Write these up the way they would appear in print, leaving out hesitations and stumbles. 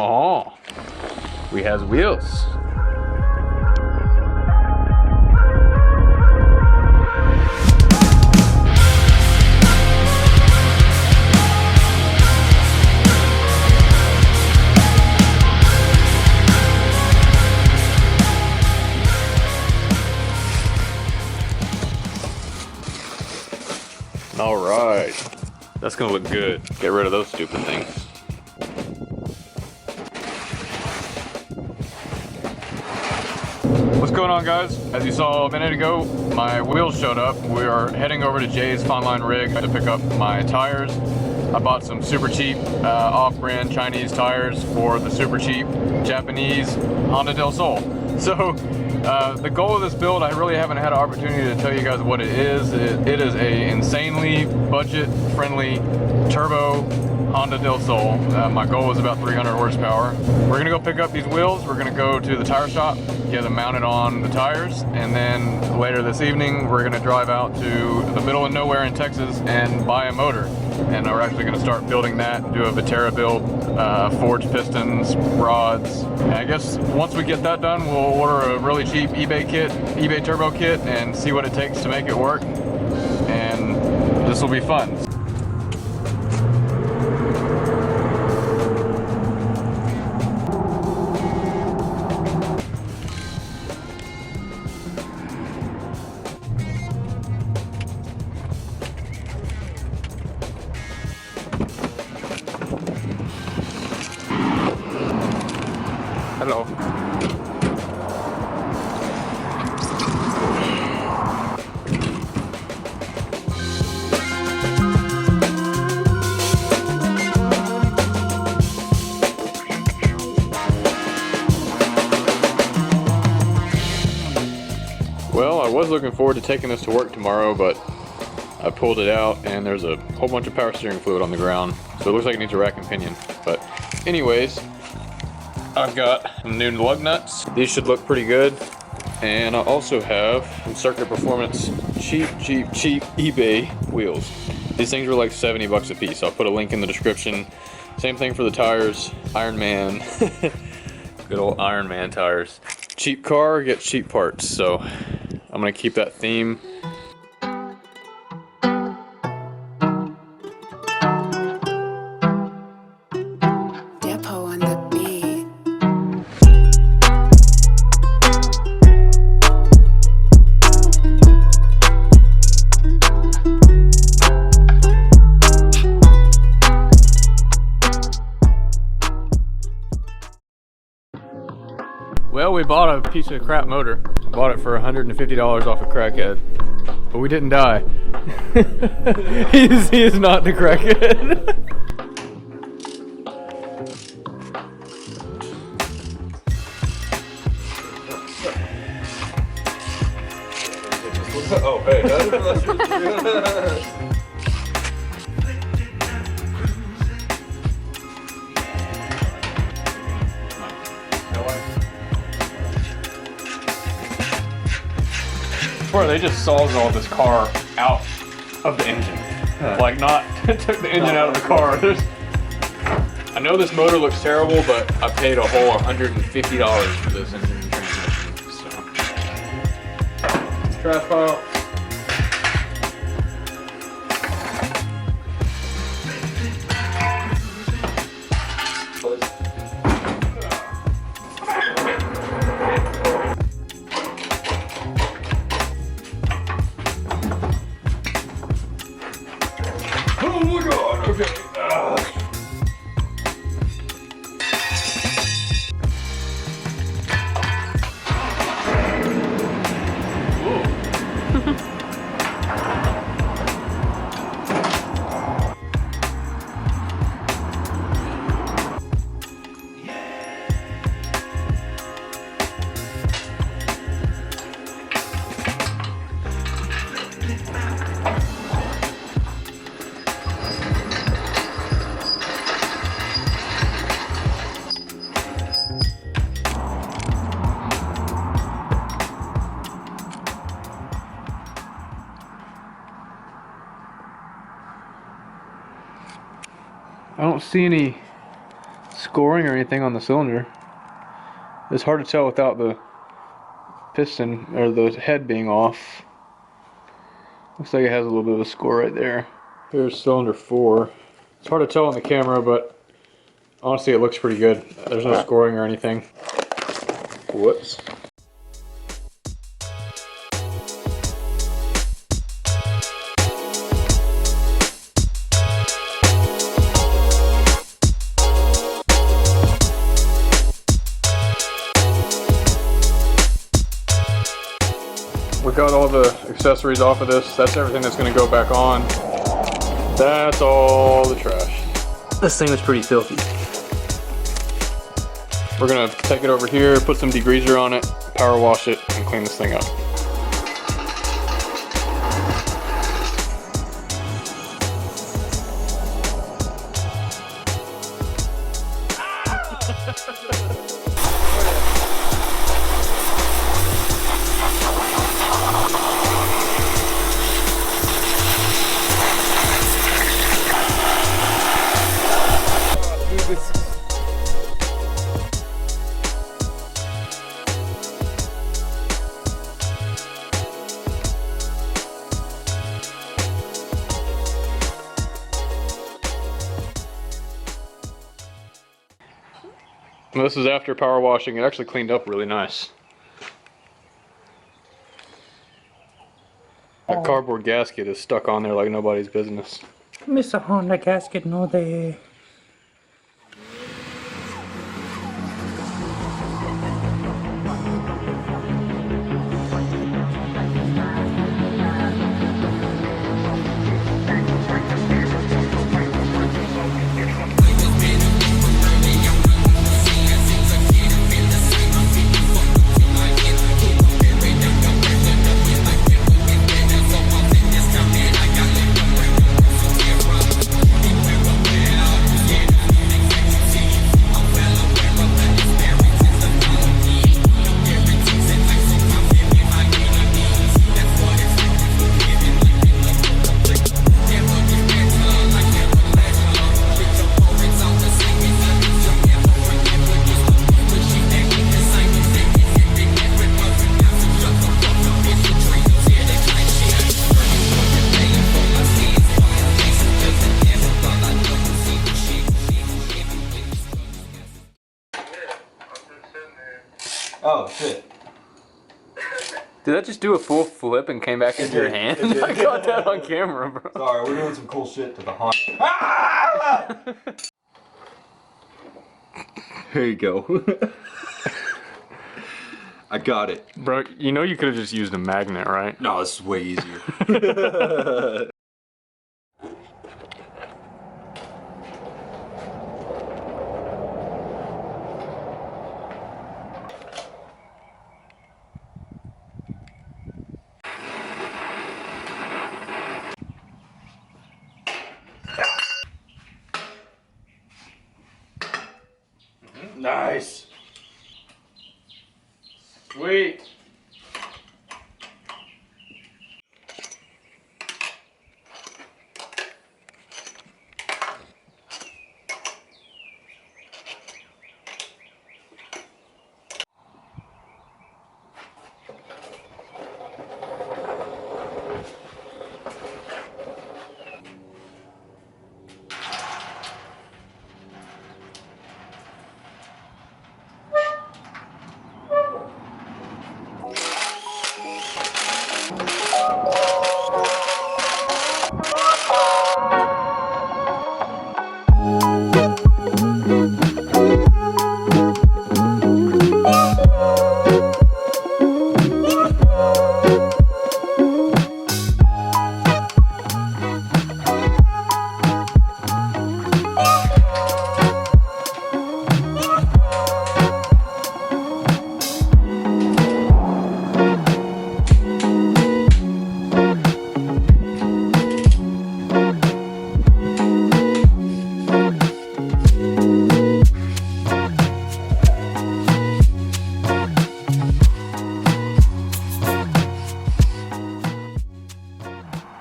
Oh, we has wheels. All right, that's gonna look good. Get rid of those stupid things. What's going on, guys? As you saw a minute ago, my wheels showed up. We are heading over to Jay's Funline Rig to pick up my tires. I bought some super cheap off-brand Chinese tires for the super cheap Japanese Honda Delsol. So the goal of this build, I really haven't had an opportunity to tell you guys what it is. It is a insanely budget-friendly turbo Honda Delsol. My goal is about 300 horsepower. We're gonna go pick up these wheels. We're gonna go to the tire shop, get them mounted on the tires, and then later this evening we're gonna drive out to the middle of nowhere in Texas and buy a motor. And we're actually gonna start building that, do a Vatera build, forged pistons, rods. And I guess once we get that done, we'll order a really cheap eBay turbo kit, and see what it takes to make it work. And this will be fun. Hello. Well, I was looking forward to taking this to work tomorrow, but I pulled it out and there's a whole bunch of power steering fluid on the ground, so it looks like it needs a rack and pinion. But anyways, I've got some new lug nuts. These should look pretty good. And I also have some Circuit Performance cheap eBay wheels. These things were like 70 bucks a piece. I'll put a link in the description. Same thing for the tires. Iron Man. Good old Iron Man tires. Cheap car gets cheap parts. So I'm gonna keep that theme. Well, we bought a piece of crap motor. Bought it for $150 off a crackhead, but we didn't die. he is not the crackhead. Oh, hey. Bro, they just sawzalled this car out of the engine. Like, not took the engine out of the car. I know this motor looks terrible, but I paid a whole $150 for this engine and transmission. So, trash pile. Oh my god, okay. I don't see any scoring or anything on the cylinder. It's hard to tell without the piston or the head being off. Looks like it has a little bit of a score right there. Here's cylinder 4. It's hard to tell on the camera, but honestly it looks pretty good. There's no scoring or anything. Whoops. We got all the accessories off of this. That's everything that's going to go back on. That's all the trash. This thing is pretty filthy. We're going to take it over here, put some degreaser on it, power wash it, and clean this thing up. Well, this is after power washing. It actually cleaned up really nice. That cardboard gasket is stuck on there like nobody's business. Mr. Honda gasket, no there. Oh shit. Did that just do a full flip and came back into your hand? I got that on camera, bro. Sorry, we're doing some cool shit to the Honda. Ah! Here you go. I got it. Bro, you know you could have just used a magnet, right? No, this is way easier. Nice. Sweet.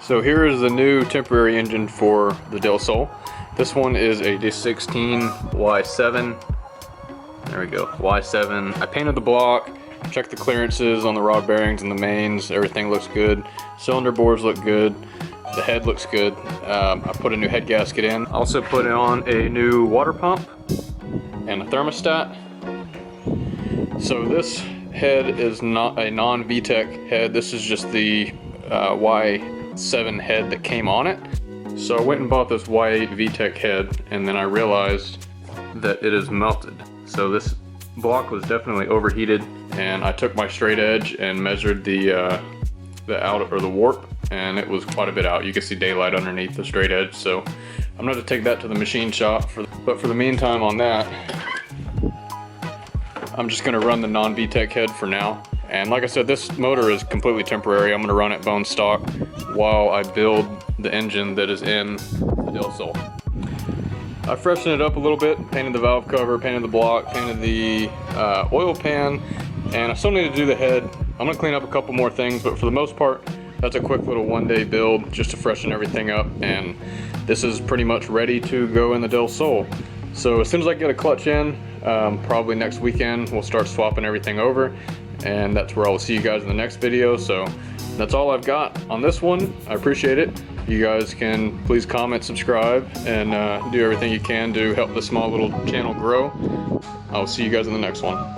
So here is the new temporary engine for the Delsol. This one is a D16 Y7. There we go, Y7. I painted the block, checked the clearances on the rod bearings and the mains. Everything looks good. Cylinder bores look good. The head looks good. I put a new head gasket in. Also put on a new water pump and a thermostat. So this head is not a non-VTEC head. This is just the Y7 head that came on it. So I went and bought this Y8 VTEC head, and then I realized that it is melted. So this block was definitely overheated, and I took my straight edge and measured the out or the warp, and it was quite a bit out. You can see daylight underneath the straight edge. So I'm going to take that to the machine shop. But for the meantime on that, I'm just going to run the non-VTEC head for now. And like I said, this motor is completely temporary. I'm going to run it bone stock while I build the engine that is in the Delsol. I freshened it up a little bit, painted the valve cover, painted the block, painted the oil pan, and I still need to do the head. I'm going to clean up a couple more things, but for the most part, that's a quick little one-day build just to freshen everything up, and this is pretty much ready to go in the Delsol. So as soon as I get a clutch in, probably next weekend, we'll start swapping everything over, and that's where I'll see you guys in the next video. So that's all I've got on this one. I appreciate it. You guys can please comment, subscribe, and do everything you can to help this small little channel grow. I'll see you guys in the next one.